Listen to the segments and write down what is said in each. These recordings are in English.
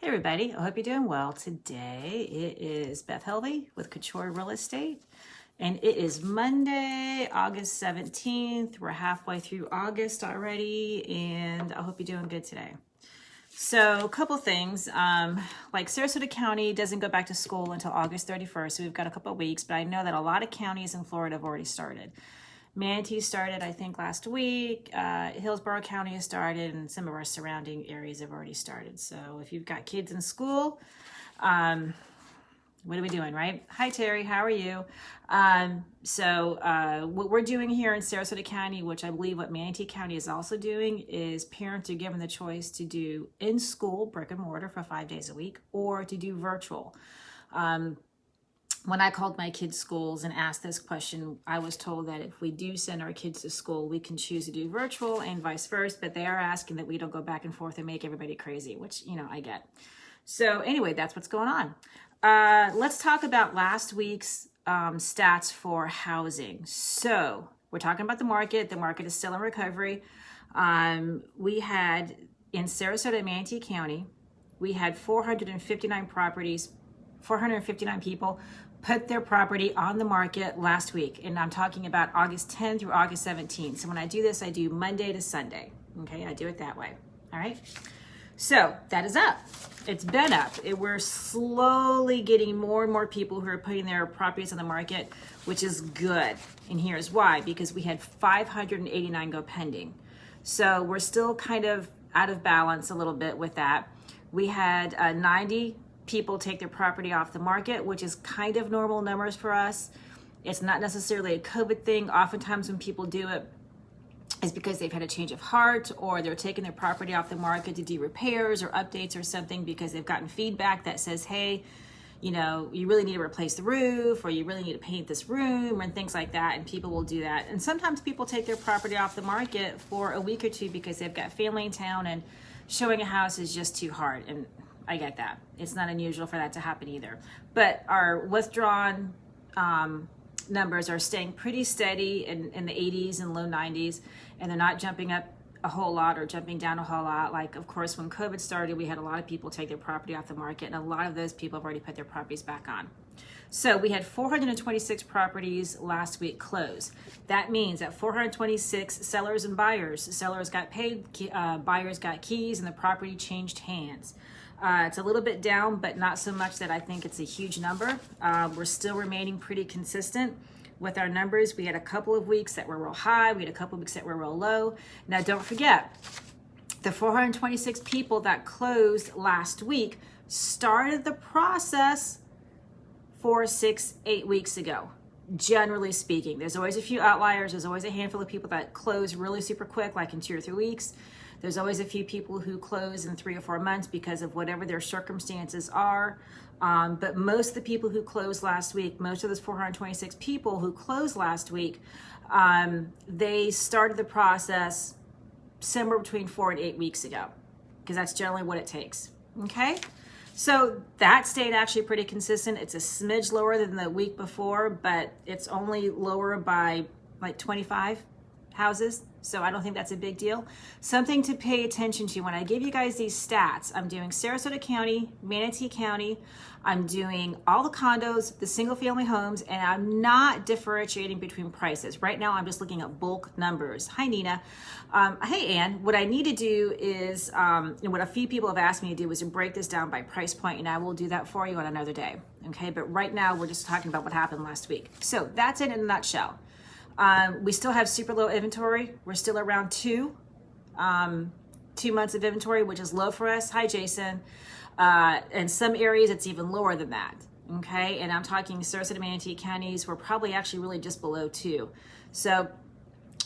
Hey everybody, I hope you're doing well. Today it is Beth Helvey with Couture Real Estate, and it is Monday, August 17th. We're halfway through August already, and I hope you're doing good today. So a couple things, like Sarasota County doesn't go back to school until August 31st, so we've got a couple of weeks, but I know that a lot of counties in Florida have already started. Manatee started, I think, last week. Hillsborough County has started, and some of our surrounding areas have already started. So if you've got kids in school, what are we doing, right? Hi, Terry. How are you? What we're doing here in Sarasota County, which I believe what Manatee County is also doing, is parents are given the choice to do in-school brick and mortar for 5 days a week or to do virtual. When I called my kids' schools and asked this question, I was told that if we do send our kids to school, we can choose to do virtual and vice versa, but they are asking that we don't go back and forth and make everybody crazy, which, I get. So anyway, that's what's going on. Let's talk about last week's stats for housing. So we're talking about the market. The market is still in recovery. We had, in Sarasota and Manatee County, we had 459 properties, 459 people put their property on the market last week. And I'm talking about August 10th through August 17th. So when I do this, I do Monday to Sunday. Okay, I do it that way. All right. So that is up. It's been up. We're slowly getting more and more people who are putting their properties on the market, which is good. And here's why, because we had 589 go pending. So we're still kind of out of balance a little bit with that. We had 90 people take their property off the market, which is kind of normal numbers for us. It's not necessarily a COVID thing. Oftentimes when people do it, it's because they've had a change of heart, or they're taking their property off the market to do repairs or updates or something because they've gotten feedback that says, hey, you really need to replace the roof, or you really need to paint this room, and things like that, and people will do that. And sometimes people take their property off the market for a week or two because they've got family in town and showing a house is just too hard. And I get that. It's not unusual for that to happen either. But our withdrawn numbers are staying pretty steady in the 80s and low 90s, and they're not jumping up a whole lot or jumping down a whole lot. Like, of course, when COVID started, we had a lot of people take their property off the market, and a lot of those people have already put their properties back on. So we had 426 properties last week close. That means that 426 sellers and buyers. Sellers got paid, buyers got keys, and the property changed hands. It's a little bit down, but not so much that I think it's a huge number. We're still remaining pretty consistent with our numbers. We had a couple of weeks that were real high. We had a couple of weeks that were real low. Now, don't forget, the 426 people that closed last week started the process 4, 6, 8 weeks ago. Generally speaking, there's always a few outliers. There's always a handful of people that close really super quick, like in 2 or 3 weeks. There's always a few people who close in 3 or 4 months because of whatever their circumstances are. But most of the people who closed last week, most of those 426 people who closed last week, they started the process somewhere between 4 and 8 weeks ago, because that's generally what it takes. Okay? So that stayed actually pretty consistent. It's a smidge lower than the week before, but it's only lower by like 25 houses. So I don't think that's a big deal. Something to pay attention to when I give you guys these stats. I'm doing Sarasota County, Manatee County. I'm doing all the condos, the single family homes, and I'm not differentiating between prices. Right now, I'm just looking at bulk numbers. Hi, Nina. Hey, Ann. What I need to do is, what a few people have asked me to do is to break this down by price point, and I will do that for you on another day. Okay, but right now, we're just talking about what happened last week. So that's it in a nutshell. We still have super low inventory. We're still around 2 months of inventory, which is low for us. Hi, Jason. In some areas, it's even lower than that. Okay, and I'm talking Sarasota and Manatee counties. We're probably actually really just below 2. So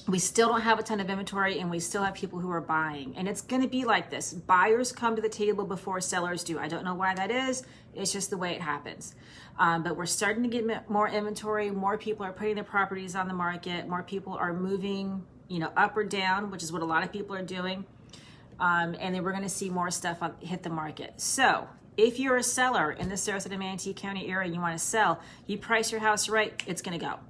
we still don't have a ton of inventory, and we still have people who are buying. And it's going to be like this. Buyers come to the table before sellers do. I don't know why that is. It's just the way it happens. But we're starting to get more inventory. More people are putting their properties on the market. More people are moving, up or down, which is what a lot of people are doing. And then we're going to see more stuff hit the market. So if you're a seller in the Sarasota and Manatee County area and you want to sell, you price your house right, it's going to go.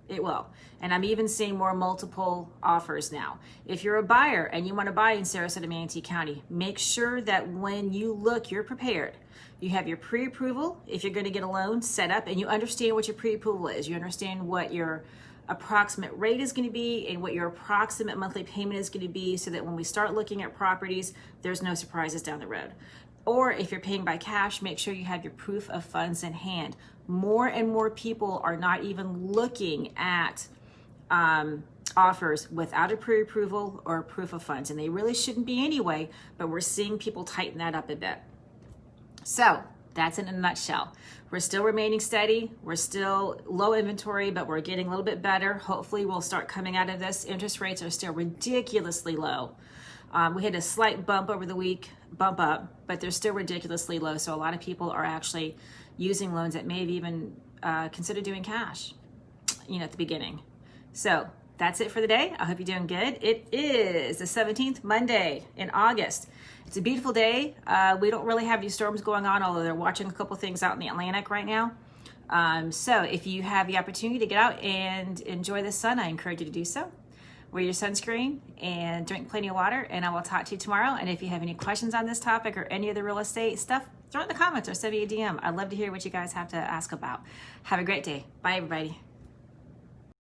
It will. And I'm even seeing more multiple offers now. If you're a buyer and you want to buy in Sarasota, Manatee County, make sure that when you look, you're prepared. You have your pre-approval, if you're going to get a loan, set up, and you understand what your pre-approval is. You understand what your approximate rate is going to be and what your approximate monthly payment is going to be, so that when we start looking at properties, there's no surprises down the road. Or if you're paying by cash, make sure you have your proof of funds in hand. More and more people are not even looking at offers without a pre-approval or proof of funds, and they really shouldn't be anyway, but we're seeing people tighten that up a bit. So that's in a nutshell. We're still remaining steady. We're still low inventory, but we're getting a little bit better. Hopefully we'll start coming out of this. Interest rates are still ridiculously low. We had a slight bump over the week, bump up, but they're still ridiculously low. So a lot of people are actually using loans that may have even considered doing cash, at the beginning. So that's it for the day. I hope you're doing good. It is the 17th, Monday in August. It's a beautiful day. We don't really have any storms going on, although they're watching a couple things out in the Atlantic right now. So if you have the opportunity to get out and enjoy the sun, I encourage you to do so. Wear your sunscreen and drink plenty of water, and I will talk to you tomorrow. And if you have any questions on this topic or any of the real estate stuff, throw it in the comments or send me a DM. I'd love to hear what you guys have to ask about. Have a great day. Bye, everybody.